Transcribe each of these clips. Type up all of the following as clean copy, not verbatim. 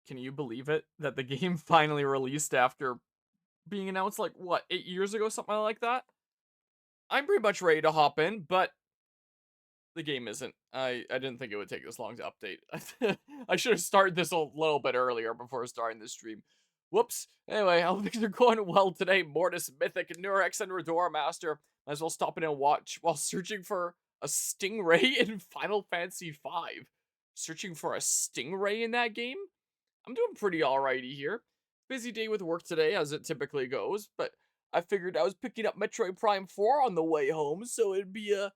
Can you believe it? That the game finally released after being announced, like, what, 8 years ago? Something like that? I'm pretty much ready to hop in, but the game isn't. I didn't think it would take this long to update. I should have started this a little bit earlier before starting this stream. Whoops. Anyway, I hope things are going well today. Mortis, Mythic, Nurex, and Redora Master. Might as well stop in and watch while searching for a Stingray in Final Fantasy V. Searching for a Stingray in that game? I'm doing pretty alrighty here. Busy day with work today, as it typically goes, but I figured I was picking up Metroid Prime 4 on the way home, so it'd be a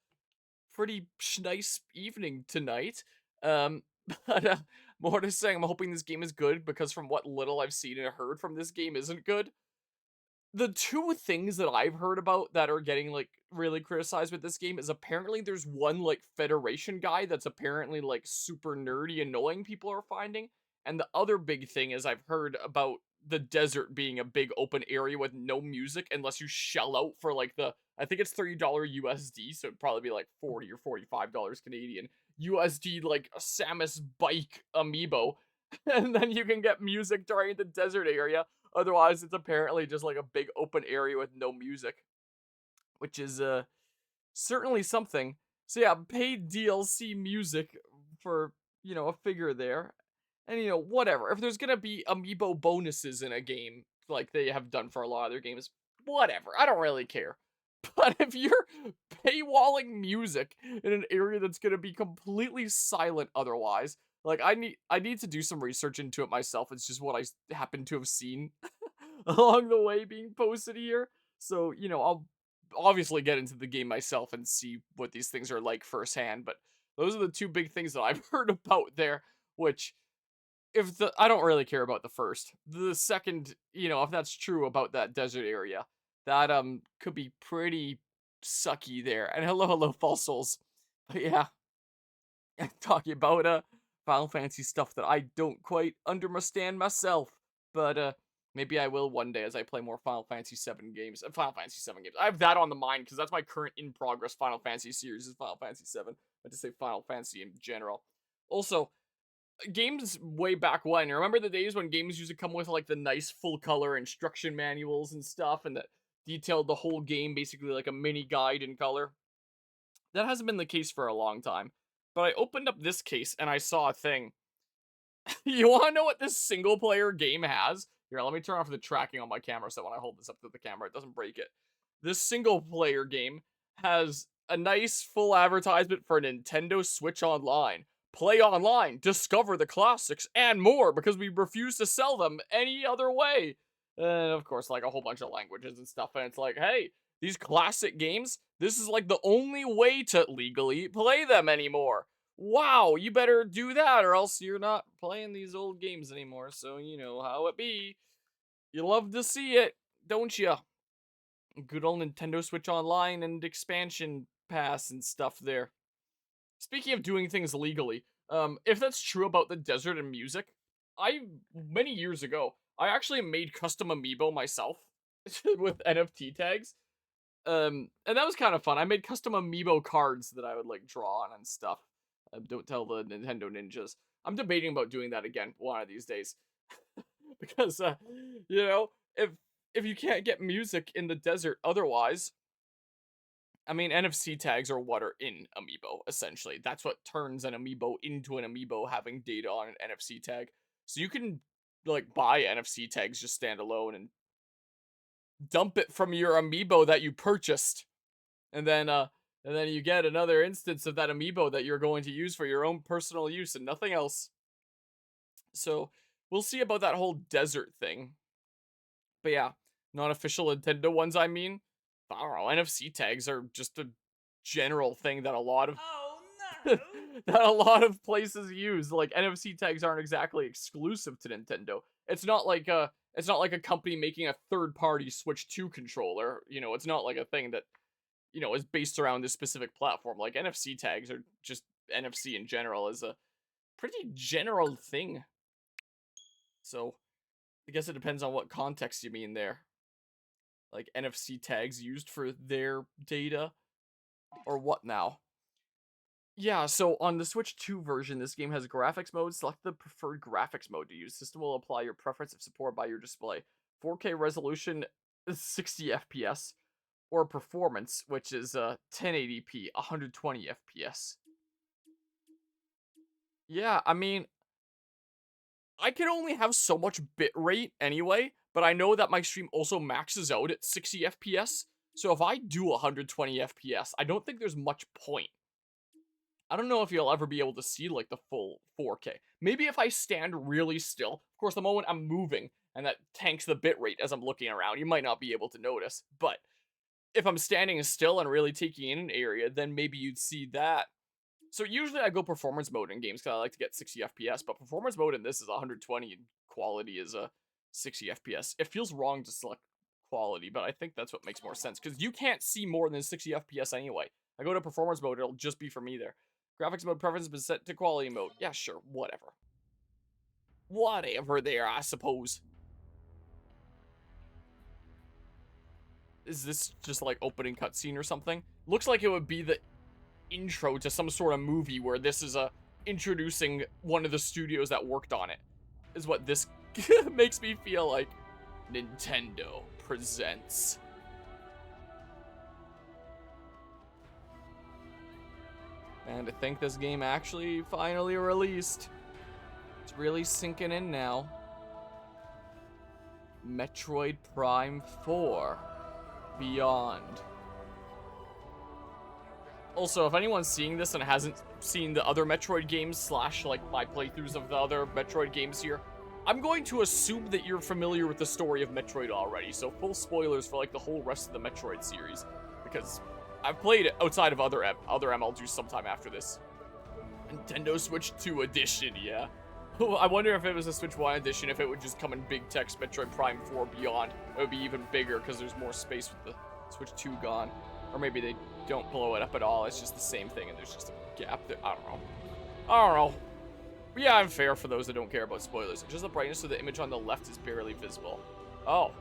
pretty nice evening tonight. Um, but more to saying, I'm hoping this game is good because from what little I've seen and heard from this game isn't good. The two things that I've heard about that are getting like really criticized with this game is apparently there's one like Federation guy that's apparently like super nerdy, annoying people are finding. And the other big thing is I've heard about the desert being a big open area with no music unless you shell out for like the I think it's $30 USD, so it'd probably be like 40 or $45 Canadian USD like a Samus bike amiibo. And then you can get music during the desert area. Otherwise, it's apparently just like a big open area with no music, which is certainly something. So yeah, paid DLC music for, a figure there. And whatever. If there's going to be amiibo bonuses in a game like they have done for a lot of their games, whatever. I don't really care. But if you're paywalling music in an area that's going to be completely silent otherwise, like I need to do some research into it myself. It's just what I happen to have seen along the way being posted here. So, I'll obviously get into the game myself and see what these things are like firsthand, but those are the two big things that I've heard about there, which if the I don't really care about the first. The second, if that's true about that desert area, that could be pretty sucky there. And hello, false souls. But yeah, talking about Final Fantasy stuff that I don't quite understand myself. But maybe I will one day as I play more Final Fantasy 7 games. Final Fantasy 7 games. I have that on the mind because that's my current in progress Final Fantasy series is Final Fantasy 7. I just say Final Fantasy in general. Also, games way back when. Remember the days when games used to come with like the nice full color instruction manuals and stuff, and that detailed the whole game basically like a mini guide in color? That hasn't been the case for a long time. But I opened up this case and I saw a thing. You want to know what this single player game has? Here, let me turn off the tracking on my camera so when I hold this up to the camera, it doesn't break it. This single player game has a nice full advertisement for Nintendo Switch Online. Play online, discover the classics, and more because we refuse to sell them any other way. And of course, like a whole bunch of languages and stuff. And it's like, hey, these classic games, this is like the only way to legally play them anymore. Wow, you better do that or else you're not playing these old games anymore. So, you know how it be. You love to see it, don't you? Good old Nintendo Switch Online and expansion pass and stuff there. Speaking of doing things legally, if that's true about the desert and music, many years ago, I actually made custom amiibo myself with NFT tags. And that was kind of fun. I made custom amiibo cards that I would like draw on and stuff. Don't tell the Nintendo ninjas. I'm debating about doing that again one of these days because you know, if you can't get music in the desert otherwise, I mean, NFC tags are what are in Amiibo, essentially. That's what turns an Amiibo into an Amiibo having data on an NFC tag. So you can, like, buy NFC tags just standalone and dump it from your Amiibo that you purchased. And then you get another instance of that Amiibo that you're going to use for your own personal use and nothing else. So we'll see about that whole desert thing. But yeah, non-official Nintendo ones, I mean. I don't know, NFC tags are just a general thing that a lot of Oh no! that a lot of places use. Like NFC tags aren't exactly exclusive to Nintendo. It's not like a company making a third-party Switch 2 controller. It's not like a thing that, is based around this specific platform. Like NFC tags are just NFC in general is a pretty general thing. So, I guess it depends on what context you mean there. Like NFC tags used for their data or what now? Yeah, so on the Switch 2 version, this game has graphics mode. Select the preferred graphics mode to use. System will apply your preference if supported by your display. 4K resolution, 60 FPS, or performance, which is 1080p, 120 FPS. Yeah, I mean, I can only have so much bitrate anyway, but I know that my stream also maxes out at 60 FPS. So if I do 120 FPS, I don't think there's much point. I don't know if you'll ever be able to see like the full 4K. Maybe if I stand really still. Of course, the moment I'm moving and that tanks the bitrate as I'm looking around, you might not be able to notice. But if I'm standing still and really taking in an area, then maybe you'd see that. So usually I go performance mode in games because I like to get 60 FPS, but performance mode in this is 120 and quality is a 60 FPS. It feels wrong to select quality, but I think that's what makes more sense because you can't see more than 60 FPS anyway. I go to performance mode, it'll just be for me there. Graphics mode preference has been set to quality mode. Yeah, sure, whatever. Whatever there, I suppose. Is this just like opening cutscene or something? Looks like it would be the intro to some sort of movie where this is introducing one of the studios that worked on it. Is what this makes me feel like. Nintendo presents. And to think this game actually finally released. It's really sinking in now. Metroid Prime 4 Beyond. Also, if anyone's seeing this and hasn't seen the other Metroid games slash like my playthroughs of the other Metroid games here, I'm going to assume that you're familiar with the story of Metroid already, so full spoilers for like the whole rest of the Metroid series, because I've played it outside of other M I'll do sometime after this. Nintendo Switch 2 edition, yeah. I wonder if it was a Switch 1 edition, if it would just come in big text Metroid Prime 4 Beyond. It would be even bigger because there's more space with the Switch 2 gone. Or maybe they don't blow it up at all, it's just the same thing and there's just a gap there. I don't know. But yeah, I'm fair for those that don't care about spoilers. Just the brightness of the image on the left is barely visible. Oh.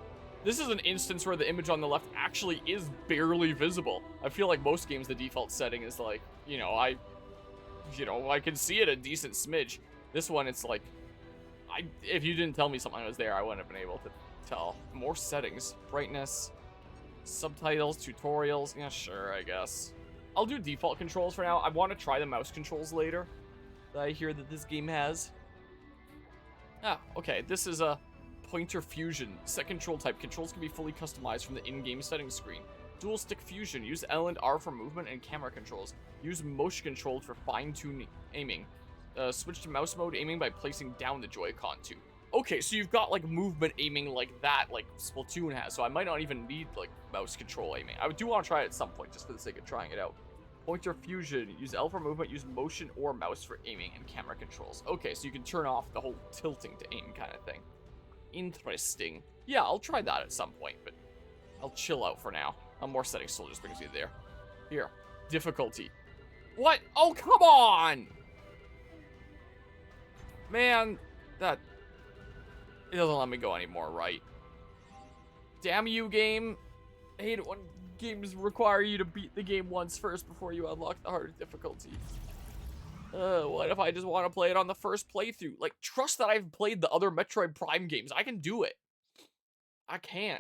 This is an instance where the image on the left actually is barely visible. I feel like most games the default setting is like, I can see it a decent smidge. This one, it's like, if you didn't tell me something was there, I wouldn't have been able to tell. More settings, brightness, subtitles, tutorials. Yeah, sure, I guess. I'll do default controls for now. I want to try the mouse controls later that I hear that this game has. Ah, okay, this is a pointer fusion. Set control type. Controls can be fully customized from the in-game settings screen. Dual stick fusion. Use L and R for movement and camera controls. Use motion controls for fine-tuning aiming. Switch to mouse mode aiming by placing down the Joy-Con too. Okay, so you've got like movement aiming like that, like Splatoon has, so I might not even need like mouse control aiming. I do want to try it at some point, just for the sake of trying it out. Pointer fusion. Use L for movement, use motion or mouse for aiming and camera controls. Okay, so you can turn off the whole tilting to aim kind of thing. Interesting. Yeah, I'll try that at some point, but I'll chill out for now. More settings still just brings me there. Here. Difficulty. What? Oh, come on! Man, it doesn't let me go anymore, right? Damn you, game. I hate it when games require you to beat the game once first before you unlock the harder difficulty. What if I just want to play it on the first playthrough? Like, trust that I've played the other Metroid Prime games. I can do it. I can.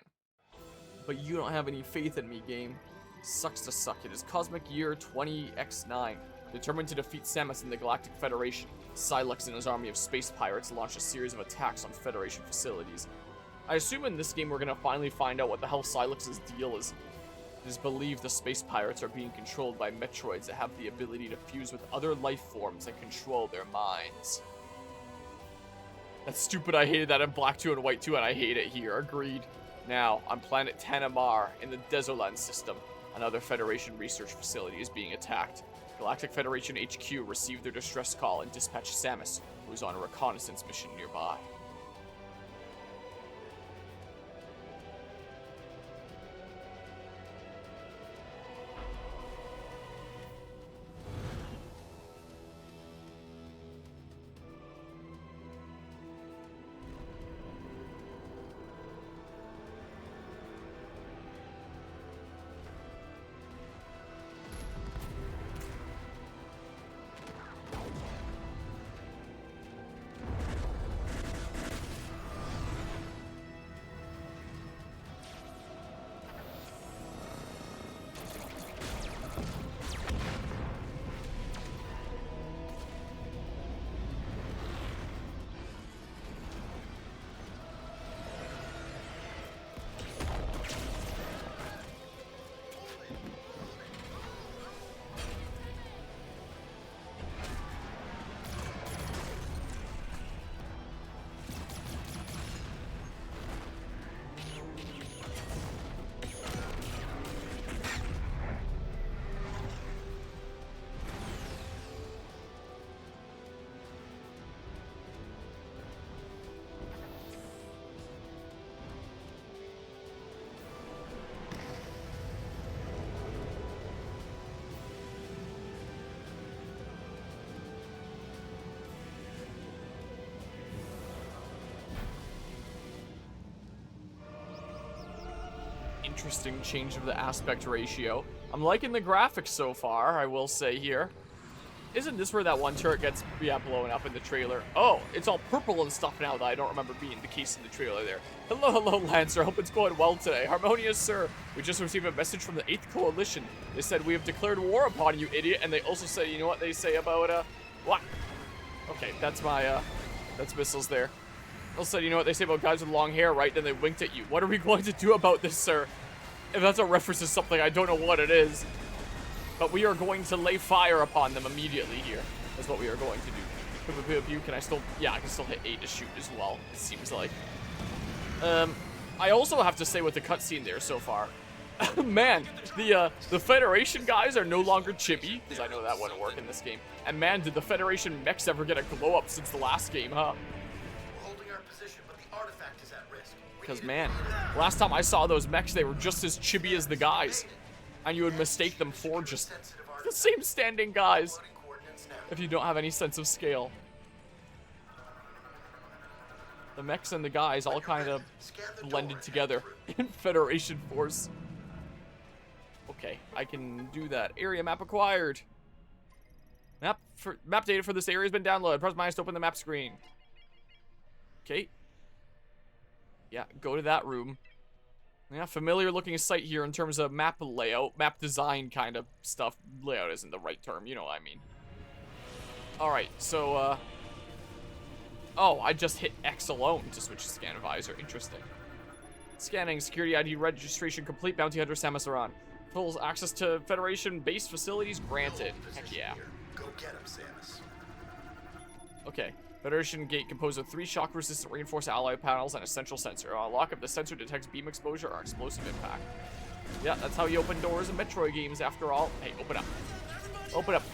But you don't have any faith in me, game. Sucks to suck. It is Cosmic Year 20X9. Determined to defeat Samus and the Galactic Federation, Silex and his army of space pirates launched a series of attacks on Federation facilities. I assume in this game we're gonna finally find out what the hell Silex's deal is. It is believed the space pirates are being controlled by Metroids that have the ability to fuse with other life forms and control their minds. That's stupid, I hated that in Black 2 and White 2, and I hate it here, agreed. Now, on planet Tanamar, in the Desolan system, another Federation research facility is being attacked. Galactic Federation HQ received their distress call and dispatched Samus, who was on a reconnaissance mission nearby. interesting change of the aspect ratio. I'm liking the graphics so far, I will say here. Isn't this where that one turret gets, blown up in the trailer? Oh, it's all purple and stuff now that I don't remember being the case in the trailer there. Hello, Lancer. Hope it's going well today. Harmonious, sir. We just received a message from the 8th Coalition. They said we have declared war upon you, idiot. And they also say, you know what they say about, what? Okay, that's my, that's missiles there. They said, you know what they say about guys with long hair, right? Then they winked at you. What are we going to do about this, sir? If that's a reference to something, I don't know what it is. But we are going to lay fire upon them immediately here. That's what we are going to do. Can I still... Yeah, I can still hit A to shoot as well, it seems like. I also have to say with the cutscene there so far. Man, the Federation guys are no longer chibi, because I know that wouldn't work in this game. And man, did the Federation mechs ever get a glow up since the last game, huh? We're holding our position, but the artifact is at risk. Because man, last time I saw those mechs, they were just as chibi as the guys. And you would mistake them for just the same standing guys if you don't have any sense of scale. The mechs and the guys all kind of blended together in Federation Force. Okay, I can do that. Area map acquired. Map data for this area has been downloaded. Press minus to open the map screen. Okay. Yeah, go to that room. Yeah, familiar looking sight here in terms of map layout, map design kind of stuff. Layout isn't the right term, you know what I mean. Alright, so, oh, I just hit X alone to switch to scan visor. Interesting. Scanning, security ID registration complete, bounty hunter Samus Aran. Full access to Federation base facilities granted. Heck yeah. Go get him, Samus. Okay. Federation gate composed of 3 shock-resistant reinforced alloy panels and a central sensor. On lock if the sensor detects beam exposure or explosive impact. Yeah, that's how you open doors in Metroid games after all. Hey, open up. Open up.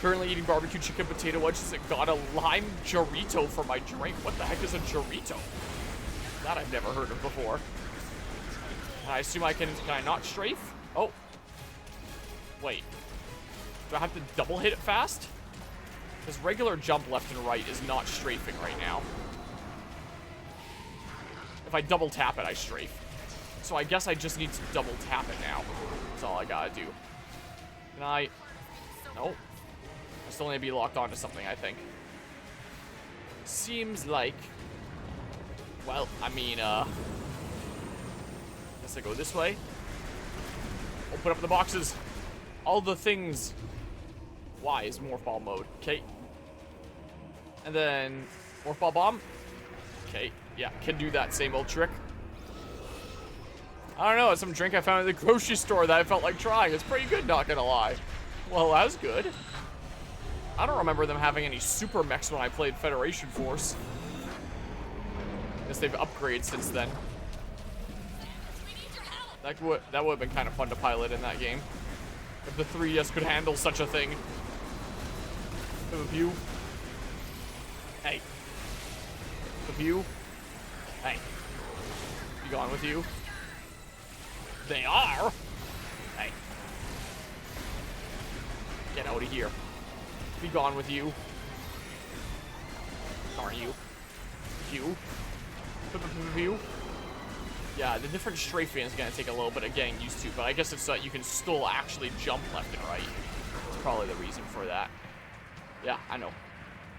Currently eating barbecue chicken potato wedges and got a lime Jarito for my drink. What the heck is a Jarito? That I've never heard of before. I assume can I not strafe? Oh. Wait. Do I have to double hit it fast? Because regular jump left and right is not strafing right now. If I double tap it, I strafe. So I guess I just need to double tap it now. That's all I gotta do. Can I... Nope. I still need to be locked onto something, I think. Seems like... Well, I mean, guess I go this way. Open up the boxes. All the things. Y is morph ball mode. Okay. And then morph ball bomb. Okay. Yeah, can do that same old trick. I don't know. It's some drink I found at the grocery store that I felt like trying. It's pretty good, not gonna lie. Well, that's good. I don't remember them having any super mechs when I played Federation Force. Guess they've upgraded since then. That would have been kind of fun to pilot in that game. If the 3DS could handle such a thing. The view. Hey. The view. Hey. Be gone with you. They are. Hey. Get out of here. Be gone with you. Are you? You. View. Yeah, the different strafing is gonna take a little bit of getting used to, but I guess it's so that you can still actually jump left and right. That's probably the reason for that. Yeah, I know.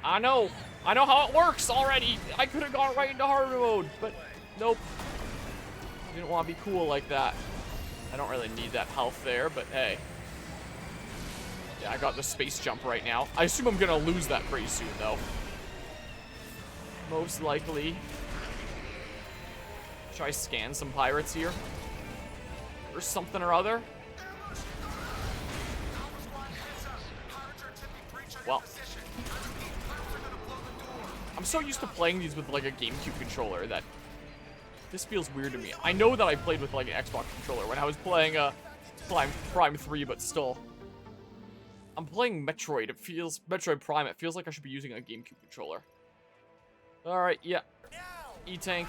I know how it works already. I could have gone right into hard mode, but nope. Didn't want to be cool like that. I don't really need that health there, but hey. Yeah, I got the space jump right now. I assume I'm gonna lose that pretty soon, though. Most likely. Should I scan some pirates here? Or something or other? Well. I'm so used to playing these with like a GameCube controller that this feels weird to me. I know that I played with like an Xbox controller when I was playing Prime 3, but still. I'm playing Metroid. Metroid Prime. It feels like I should be using a GameCube controller. Alright, yeah. E-Tank.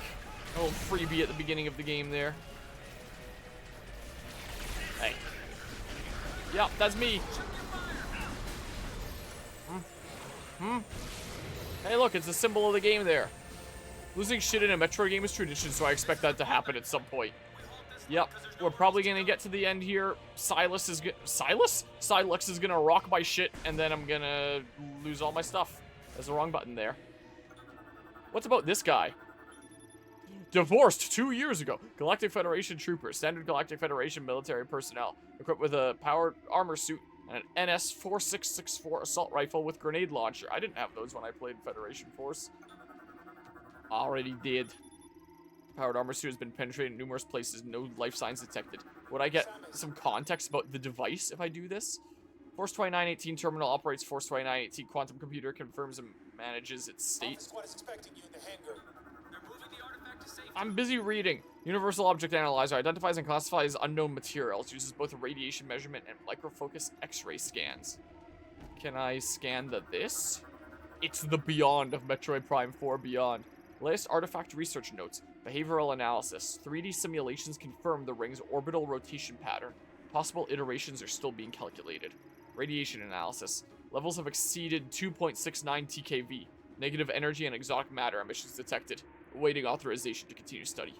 A little freebie at the beginning of the game there. Hey. Yep, that's me. Hey, look, it's the symbol of the game there. Losing shit in a Metroid game is tradition, so I expect that to happen at some point. Yep, we're probably gonna get to the end here. Silas? Silex is gonna rock my shit, and then I'm gonna lose all my stuff. There's the wrong button there. What's about this guy? Divorced 2 years ago. Galactic Federation troopers, standard Galactic Federation military personnel, equipped with a powered armor suit and an NS-4664 assault rifle with grenade launcher. I didn't have those when I played Federation Force. Already did. Powered armor suit has been penetrated in numerous places, no life signs detected. Would I get some context about the device if I do this? Force 2918 terminal operates Force 2918 quantum computer, confirms and manages its state. I'm busy reading. Universal Object Analyzer identifies and classifies unknown materials, uses both radiation measurement and microfocus X-ray scans. Can I scan this? It's the Beyond of Metroid Prime 4 Beyond. Latest artifact research notes. Behavioral analysis. 3D simulations confirm the ring's orbital rotation pattern. Possible iterations are still being calculated. Radiation analysis. Levels have exceeded 2.69 TKV. Negative energy and exotic matter emissions detected. Awaiting authorization to continue study.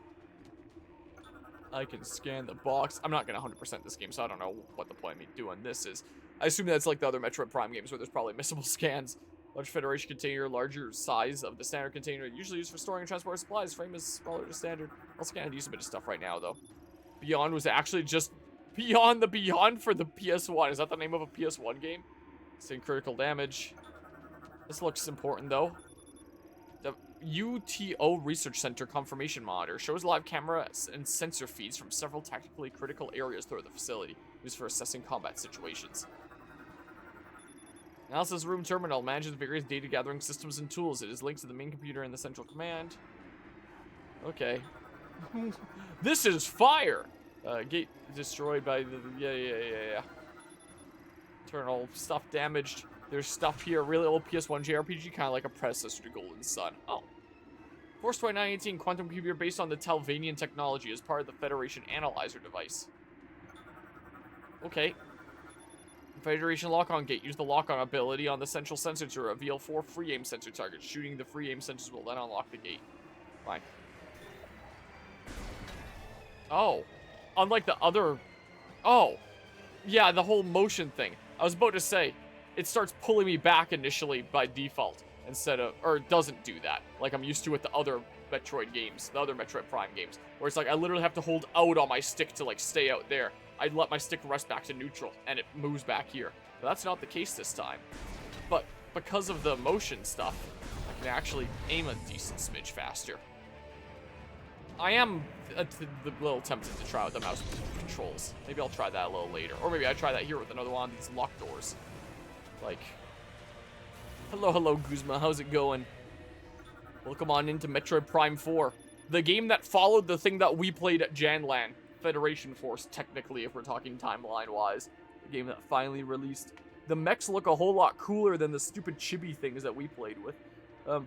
I can scan the box. I'm not going to 100% this game, so I don't know what the point of me doing this is. I assume that's like the other Metroid Prime games where there's probably missable scans. Large Federation container, larger size of the standard container, usually used for storing and transporting supplies. Frame is smaller than standard. I'll scan and use a bit of stuff right now, though. Beyond was actually just Beyond the Beyond for the PS1. Is that the name of a PS1 game? Saying critical damage. This looks important, though. The UTO Research Center confirmation monitor shows live cameras and sensor feeds from several tactically critical areas throughout the facility, used for assessing combat situations. Analysis room terminal manages various data gathering systems and tools. It is linked to the main computer in the central command. Okay. This is fire! Gate destroyed by the... Yeah. Internal stuff damaged. There's stuff here. Really old PS1 JRPG, kind of like a predecessor to Golden Sun. Oh. Force 2918 quantum computer based on the Talvanian technology as part of the Federation analyzer device. Okay. Federation lock-on gate. Use the lock-on ability on the central sensor to reveal 4 free aim sensor targets. Shooting the free aim sensors will then unlock the gate. Fine. Oh. Unlike the other... Oh. Yeah, the whole motion thing. I was about to say, it starts pulling me back initially by default instead of... Or it doesn't do that. Like I'm used to with the other Metroid games. The other Metroid Prime games. Where it's like I literally have to hold out on my stick to like stay out there. I'd let my stick rest back to neutral, and it moves back here. But that's not the case this time. But because of the motion stuff, I can actually aim a decent smidge faster. I am a little tempted to try with the mouse controls. Maybe I'll try that a little later. Or maybe I try that here with another one of these locked doors. Like, hello, Guzma, how's it going? Welcome on into Metroid Prime 4. The game that followed the thing that we played at Janlan. Federation Force, technically, if we're talking timeline-wise. The game that finally released. The mechs look a whole lot cooler than the stupid chibi things that we played with.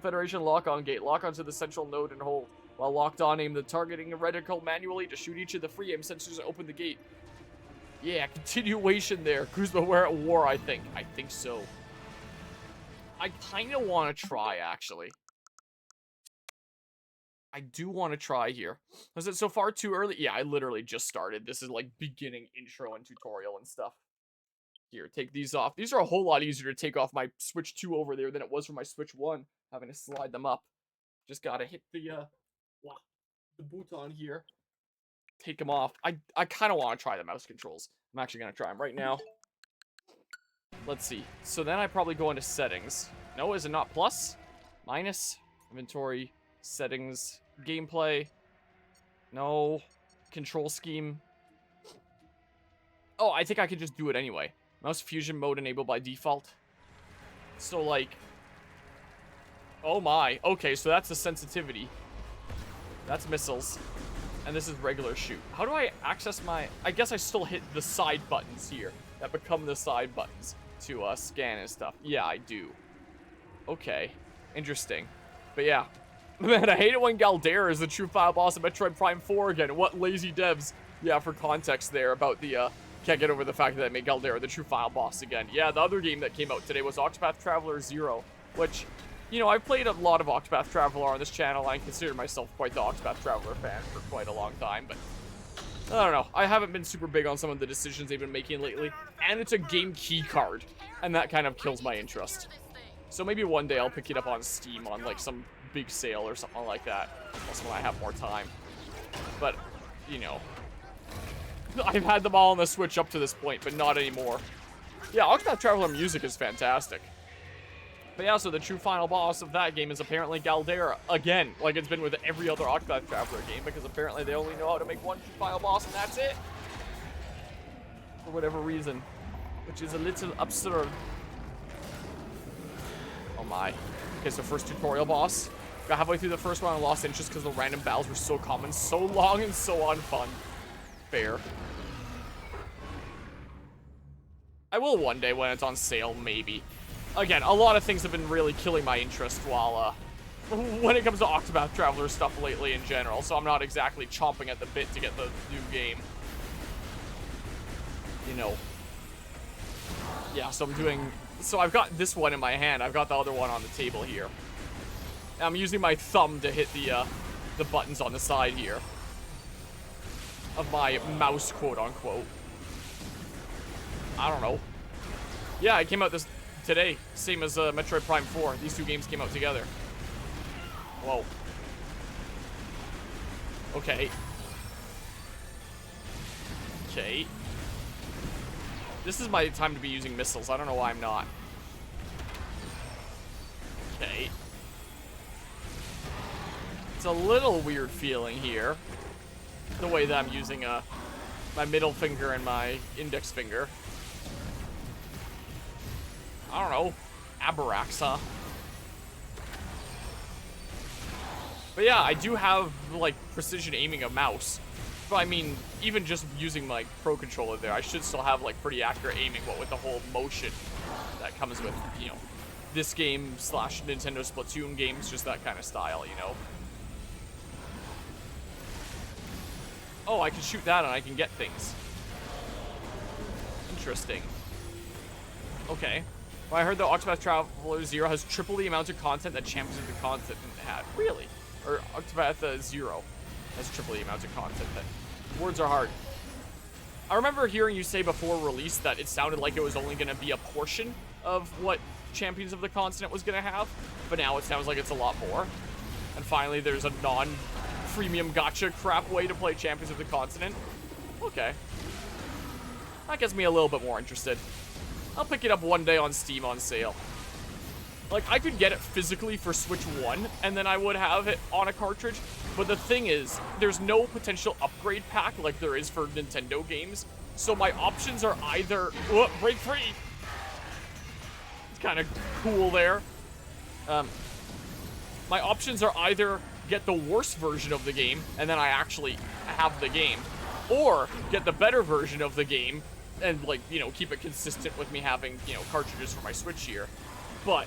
Federation lock-on gate. Lock onto the central node and hold. While locked on, aim the targeting reticle manually to shoot each of the free aim sensors and open the gate. Yeah, continuation there. Kuzma, we're at war, I think. I think so. I kind of want to try, actually. I do want to try here. Was it so far too early? Yeah, I literally just started. This is like beginning intro and tutorial and stuff. Here, take these off. These are a whole lot easier to take off my Switch 2 over there than it was for my Switch 1. Having to slide them up. Just gotta hit the button here. Take them off. I kind of want to try the mouse controls. I'm actually gonna try them right now. Let's see. So then I probably go into settings. No, is it not plus? Minus? Inventory. Settings. Gameplay. No. Control scheme. Oh, I think I could just do it anyway. Mouse fusion mode enabled by default. So, like... Oh my. Okay, so that's the sensitivity. That's missiles. And this is regular shoot. How do I access my... I guess I still hit the side buttons here. That become the side buttons to scan and stuff. Yeah, I do. Okay. Interesting. But yeah. Man, I hate it when Galdera is the true final boss of Metroid Prime 4 again. What lazy devs. Yeah, for context there about the, can't get over the fact that I made Galdera the true final boss again. Yeah, the other game that came out today was Octopath Traveler 0, which, you know, I've played a lot of Octopath Traveler on this channel. I consider myself quite the Octopath Traveler fan for quite a long time, but I don't know. I haven't been super big on some of the decisions they've been making lately. And it's a game key card. And that kind of kills my interest. So maybe one day I'll pick it up on Steam on like some big sale or something like that. Also when I have more time. But, you know. I've had them all on the Switch up to this point, but not anymore. Yeah, Octopath Traveler music is fantastic. But yeah, so the true final boss of that game is apparently Galdera. Again, like it's been with every other Octopath Traveler game, because apparently they only know how to make one true final boss and that's it. For whatever reason. Which is a little absurd. Oh my. Okay, so first tutorial boss. Got halfway through the first one and lost interest because the random battles were so common, so long, and so unfun. Fair. I will one day when it's on sale, maybe. Again, a lot of things have been really killing my interest while, when it comes to Octopath Traveler stuff lately in general, so I'm not exactly chomping at the bit to get the new game. You know. Yeah, so so I've got this one in my hand, I've got the other one on the table here. I'm using my thumb to hit the buttons on the side here. Of my mouse, quote-unquote. I don't know. Yeah, it came out today, same as Metroid Prime 4. These two games came out together. Whoa. Okay. Okay. This is my time to be using missiles. I don't know why I'm not. Okay. It's a little weird feeling here. The way that I'm using my middle finger and my index finger. I don't know. Abarax, huh? But yeah, I do have, like, precision aiming a mouse. But I mean, even just using my Pro Controller there, I should still have, like, pretty accurate aiming, what with the whole motion that comes with, you know, this game / Nintendo Splatoon games, just that kind of style, you know? Oh, I can shoot that and I can get things. Interesting. Okay. Well, I heard that Octopath Traveler 0 has triple the amount of content that Champions of the Continent had. Really? Or Octopath 0 has triple the amount of content that... Words are hard. I remember hearing you say before release that it sounded like it was only going to be a portion of what Champions of the Continent was going to have. But now it sounds like it's a lot more. And finally, there's a non-freemium gacha crap way to play Champions of the Continent. Okay. That gets me a little bit more interested. I'll pick it up one day on Steam on sale. Like, I could get it physically for Switch 1, and then I would have it on a cartridge. But the thing is, there's no potential upgrade pack like there is for Nintendo games. So my options are either... Whoop, break free! It's kind of cool there. My options are either get the worst version of the game, and then I actually have the game. Or get the better version of the game, and, like, you know, keep it consistent with me having, you know, cartridges for my Switch here. But,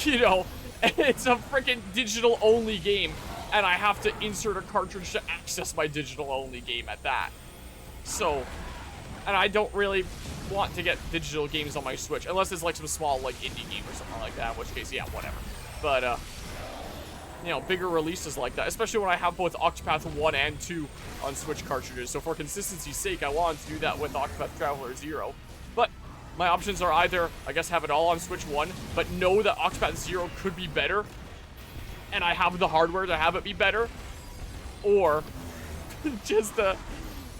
you know, it's a freaking digital-only game, and I have to insert a cartridge to access my digital-only game at that. So, and I don't really want to get digital games on my Switch, unless it's, like, some small, like, indie game or something like that, in which case, yeah, whatever. But, you know, bigger releases like that, especially when I have both Octopath 1 and 2 on Switch cartridges. So for consistency's sake, I wanted to do that with Octopath Traveler 0. But my options are either, I guess, have it all on Switch 1, but know that Octopath 0 could be better, and I have the hardware to have it be better, or just,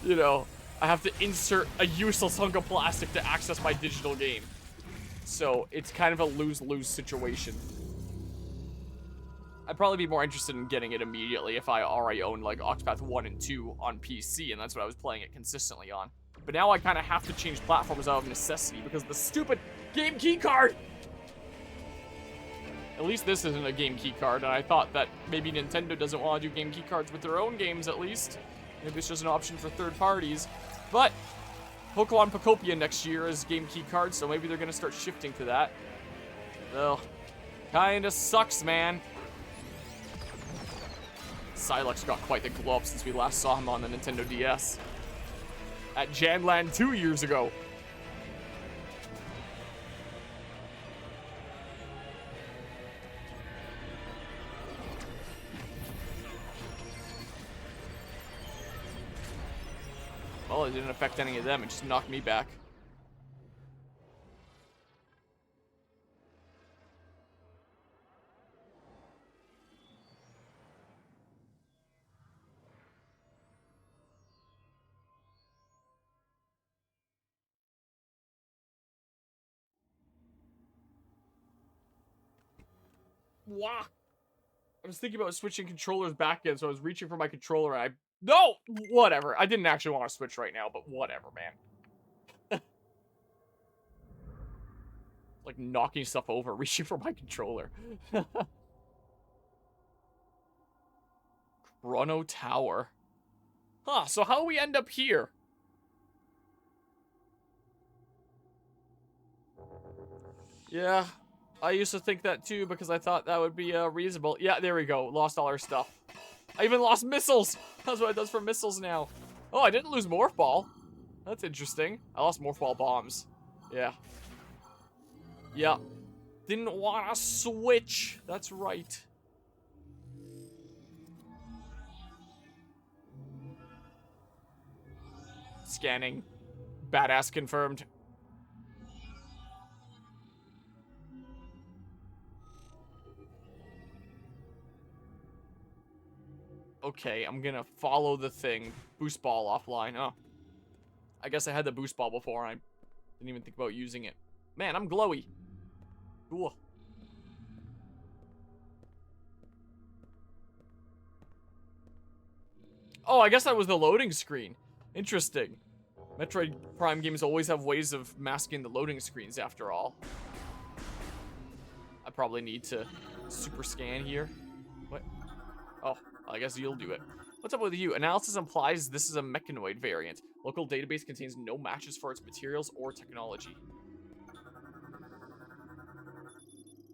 you know, I have to insert a useless hunk of plastic to access my digital game. So it's kind of a lose-lose situation. I'd probably be more interested in getting it immediately if I already owned, like, Octopath 1 and 2 on PC, and that's what I was playing it consistently on. But now I kind of have to change platforms out of necessity because of the stupid game key card! At least this isn't a game key card, and I thought that maybe Nintendo doesn't want to do game key cards with their own games, at least. Maybe it's just an option for third parties. But Pokemon Pokopia next year is game key cards, so maybe they're going to start shifting to that. Well, kinda sucks, man. Silex got quite the glow up since we last saw him on the Nintendo DS. At Janland 2 years ago. Oh, it didn't affect any of them. It just knocked me back. Wow. I was thinking about switching controllers back in, so I was reaching for my controller and no! Whatever. I didn't actually want to switch right now, but whatever, man. Like knocking stuff over, reaching for my controller. Chrono Tower. Huh, so how do we end up here? Yeah, I used to think that too because I thought that would be reasonable. Yeah, there we go. Lost all our stuff. I even lost missiles. That's what it does for missiles now. Oh, I didn't lose Morph Ball. That's interesting. I lost Morph Ball bombs. Yeah. Yeah. Didn't want to switch. That's right. Scanning. Badass confirmed. Okay, I'm gonna follow the thing. Boost ball offline. Oh. I guess I had the boost ball before. I didn't even think about using it. Man, I'm glowy. Cool. Oh, I guess that was the loading screen. Interesting. Metroid Prime games always have ways of masking the loading screens after all. I probably need to super scan here. What? Oh, I guess you'll do it. What's up with you? Analysis implies this is a mechanoid variant. Local database contains no matches for its materials or technology.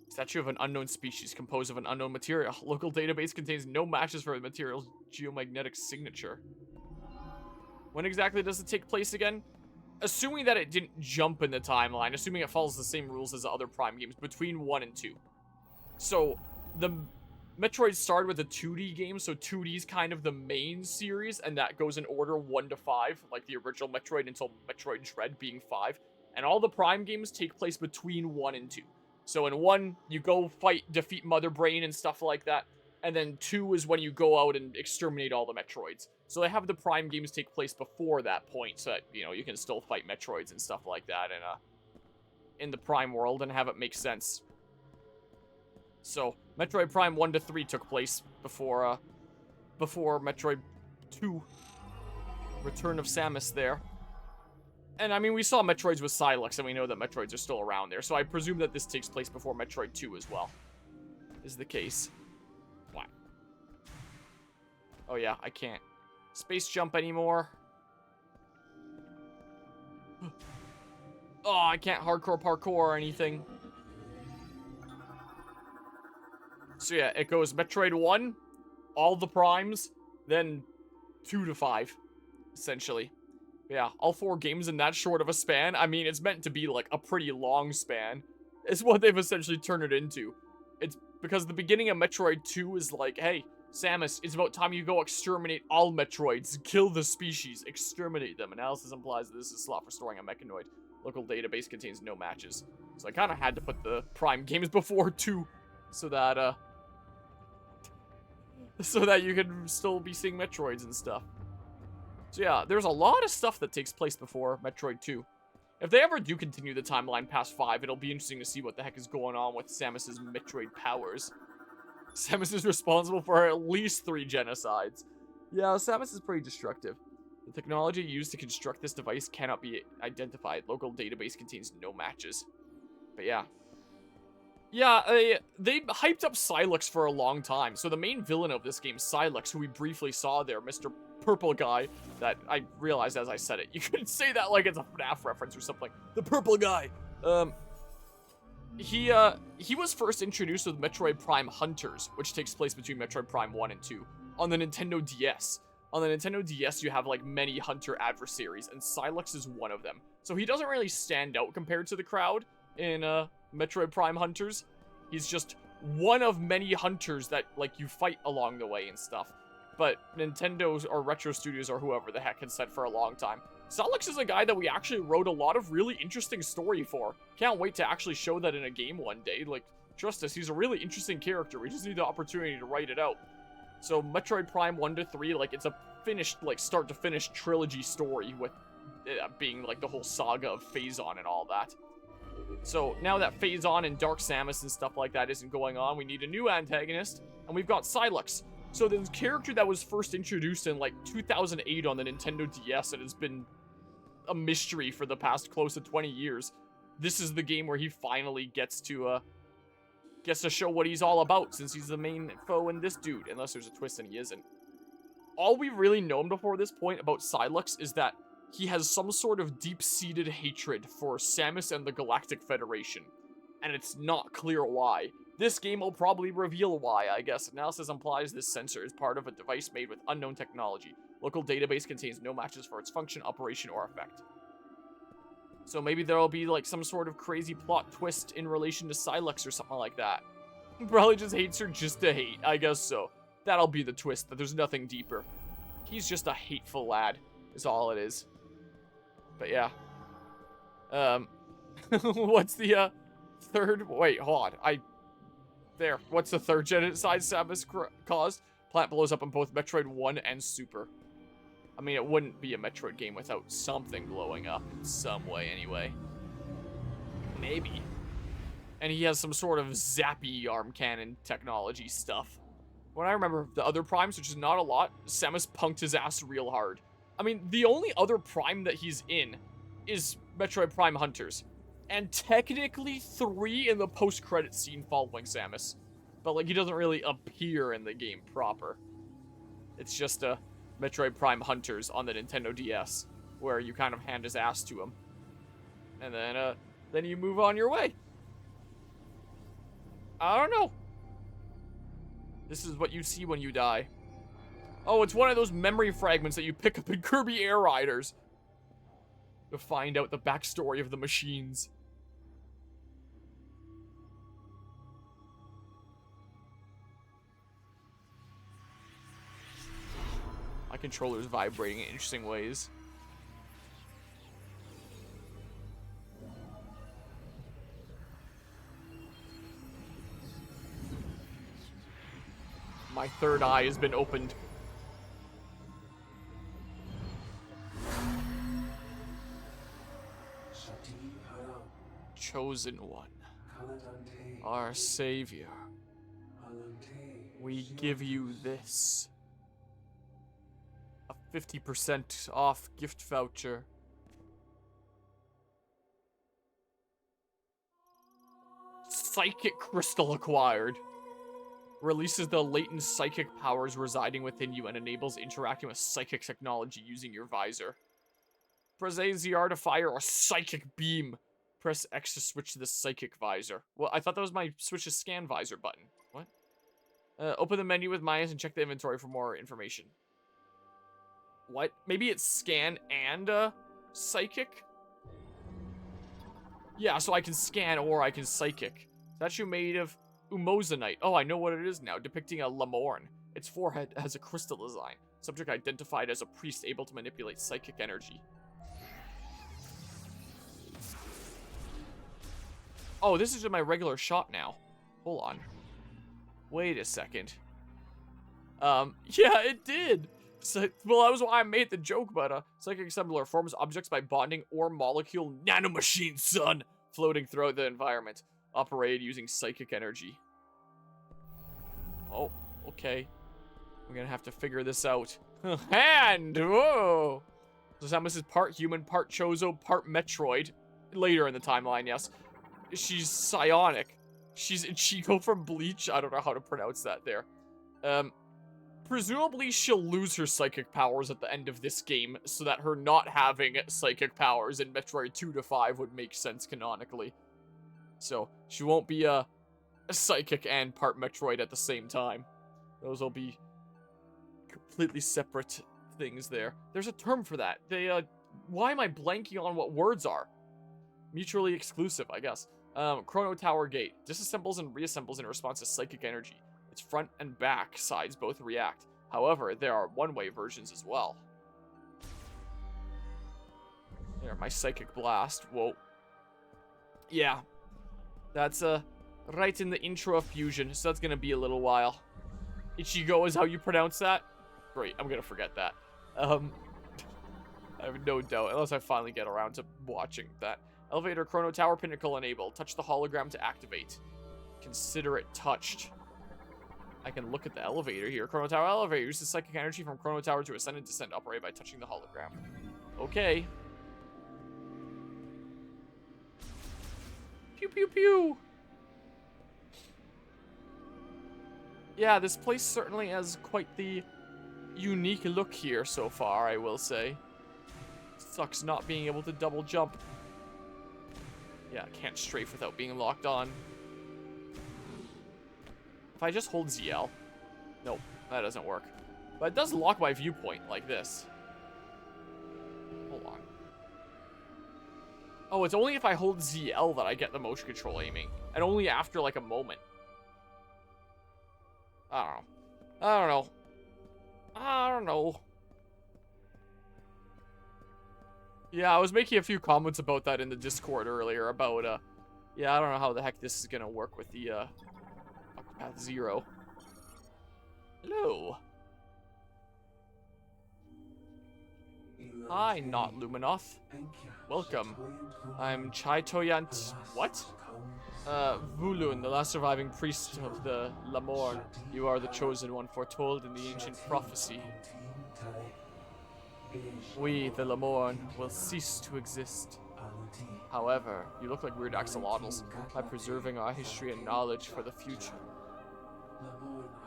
Statue of an unknown species composed of an unknown material. Local database contains no matches for the material's geomagnetic signature. When exactly does it take place again? Assuming that it didn't jump in the timeline, assuming it follows the same rules as the other Prime games, between 1 and 2. So, the Metroid started with a 2D game, so 2D is kind of the main series, and that goes in order 1 to 5, like the original Metroid until Metroid Dread being 5. And all the Prime games take place between 1 and 2. So in 1, you go defeat Mother Brain and stuff like that. And then 2 is when you go out and exterminate all the Metroids. So they have the Prime games take place before that point, so that, you know, you can still fight Metroids and stuff like that in the Prime world and have it make sense. So, Metroid Prime 1 to 3 took place before Metroid 2. Return of Samus there. And, I mean, we saw Metroids with Silex, and we know that Metroids are still around there. So I presume that this takes place before Metroid 2 as well. Is the case. What? Oh, yeah, I can't space jump anymore. Oh, I can't hardcore parkour or anything. So yeah, it goes Metroid 1, all the primes, then 2 to 5, essentially. Yeah, all 4 games in that short of a span. I mean, it's meant to be like a pretty long span. It's what they've essentially turned it into. It's because the beginning of Metroid 2 is like, hey, Samus, it's about time you go exterminate all Metroids. Kill the species. Exterminate them. Analysis implies that this is a slot for storing a mechanoid. Local database contains no matches. So I kind of had to put the Prime games before 2 so that you can still be seeing Metroids and stuff. So yeah, there's a lot of stuff that takes place before Metroid 2. If they ever do continue the timeline past 5, it'll be interesting to see what the heck is going on with Samus's Metroid powers. Samus is responsible for at least 3 genocides. Yeah, Samus is pretty destructive. The technology used to construct this device cannot be identified. Local database contains no matches. But yeah. Yeah, they hyped up Silex for a long time. So the main villain of this game, Silex, who we briefly saw there, Mr. Purple Guy, that I realized as I said it. You could say that like it's a FNAF reference or something. The Purple Guy. He was first introduced with Metroid Prime Hunters, which takes place between Metroid Prime 1 and 2, on the Nintendo DS. On the Nintendo DS, you have like many hunter adversaries, and Silex is one of them. So he doesn't really stand out compared to the crowd in Metroid Prime Hunters. He's just one of many hunters that like you fight along the way and stuff. but Nintendo's or Retro Studios or whoever the heck had said for a long time. Solix is a guy that we actually wrote a lot of really interesting story for. Can't wait to actually show that in a game one day. Like, trust us, he's a really interesting character. We just need the opportunity to write it out. So, Metroid Prime 1 to 3, like, it's a finished, like, start to finish trilogy story with being, like, the whole saga of Phazon and all that. So, now that Phazon and Dark Samus and stuff like that isn't going on, we need a new antagonist, and we've got Sylux. So, the character that was first introduced in, like, 2008 on the Nintendo DS and has been a mystery for the past close to 20 years. This is the game where he finally gets to show what he's all about, since he's the main foe in this dude, unless there's a twist and he isn't. All we've really known before this point about Sylux is that he has some sort of deep-seated hatred for Samus and the Galactic Federation, and it's not clear why. This game will probably reveal why, I guess. Analysis implies this sensor is part of a device made with unknown technology. Local database contains no matches for its function, operation, or effect. So maybe there'll be like some sort of crazy plot twist in relation to Sylux or something like that. He probably just hates her just to hate, I guess so. That'll be the twist, that there's nothing deeper. He's just a hateful lad, is all it is. But yeah. What's the, third? Wait, hold on. There. What's the third genocide Samus caused? Plant blows up in both Metroid 1 and Super. I mean, it wouldn't be a Metroid game without something blowing up in some way anyway. Maybe. And he has some sort of zappy arm cannon technology stuff. When I remember the other Primes, which is not a lot, Samus punked his ass real hard. I mean, the only other Prime that he's in is Metroid Prime Hunters. And technically 3 in the post-credit scene following Samus. But, like, he doesn't really appear in the game proper. It's just a Metroid Prime Hunters on the Nintendo DS, where you kind of hand his ass to him. And then you move on your way. I don't know. This is what you see when you die. Oh, it's one of those memory fragments that you pick up in Kirby Air Riders to find out the backstory of the machines. My controller's vibrating in interesting ways. My third eye has been opened. Chosen one. Our savior. We give you this. A 50% off gift voucher. Psychic crystal acquired. Releases the latent psychic powers residing within you and enables interacting with psychic technology using your visor. Press AZR to fire a psychic beam. Press X to switch to the psychic visor. Well, I thought that was my switch to scan visor button. What? Open the menu with minus and check the inventory for more information. What? Maybe it's scan and psychic? Yeah, so I can scan or I can psychic. Statue made of Umozanite. Oh, I know what it is now. Depicting a Lamorn. Its forehead has a crystal design. Subject identified as a priest able to manipulate psychic energy. Oh, this is in my regular shop now. Hold on. Wait a second. Yeah, it did. So, well, that was why I made the joke, but psychic assembler forms objects by bonding or molecule nanomachine, son, floating throughout the environment, operated using psychic energy. Oh, okay. We're gonna have to figure this out. Hand! Whoa! So Samus is part human, part Chozo, part Metroid. Later in the timeline, yes. She's psionic. She's Ichigo from Bleach. I don't know how to pronounce that there. Presumably she'll lose her psychic powers at the end of this game, so that her not having psychic powers in Metroid 2 to 5 would make sense canonically. So, she won't be a psychic and part Metroid at the same time. Those will be completely separate things there. There's a term for that. Why am I blanking on what words are? Mutually exclusive, I guess. Chrono Tower Gate. Disassembles and reassembles in response to psychic energy. Its front and back sides both react. However, there are one-way versions as well. There, my psychic blast. Whoa. Yeah. That's right in the intro of Fusion, so that's gonna be a little while. Ichigo is how you pronounce that? Great, I'm gonna forget that. I have no doubt, unless I finally get around to watching that. Elevator, Chrono Tower, Pinnacle enabled. Touch the hologram to activate. Consider it touched. I can look at the elevator here. Chrono Tower elevator. Use the psychic energy from Chrono Tower to ascend and descend. Operate by touching the hologram. Okay. Pew, pew, pew. Yeah, this place certainly has quite the unique look here so far, I will say. Sucks not being able to double jump. Yeah, I can't strafe without being locked on. If I just hold ZL. Nope, that doesn't work. But it does lock my viewpoint like this. Hold on. Oh, it's only if I hold ZL that I get the motion control aiming. And only after like a moment. I don't know. I don't know. I don't know. Yeah, I was making a few comments about that in the Discord earlier about, yeah, I don't know how the heck this is gonna work with the, Octopath Zero. Hello. Hi, not Luminoth. Welcome. I'm Chai Toyant. What? Vulun, the last surviving priest of the Lamorn. You are the chosen one foretold in the ancient prophecy. We, the Lamorn, will cease to exist. However, you look like weird axolotls by preserving our history and knowledge for the future.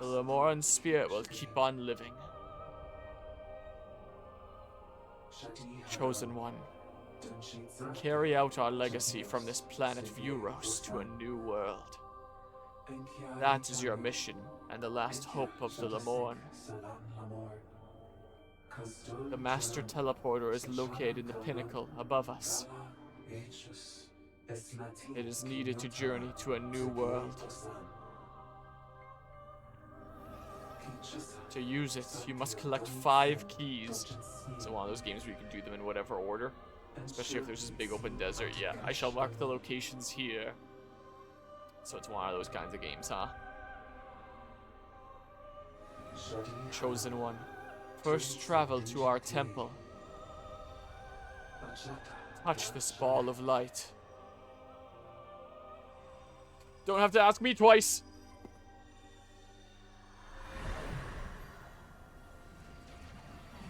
The Lamorn spirit will keep on living. Chosen one, carry out our legacy from this planet Vuros to a new world. That is your mission and the last hope of the Lamorn. The master teleporter is located in the pinnacle above us. It is needed to journey to a new world. To use it, you must collect 5 keys. So one of those games where you can do them in whatever order. Especially if there's this big open desert. Yeah, I shall mark the locations here. So it's one of those kinds of games, huh? Chosen one. First travel to our temple. Touch this ball of light. Don't have to ask me twice.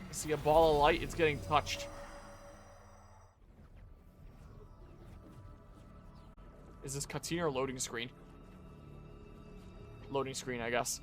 I see a ball of light, it's getting touched. Is this cutscene or loading screen? Loading screen, I guess.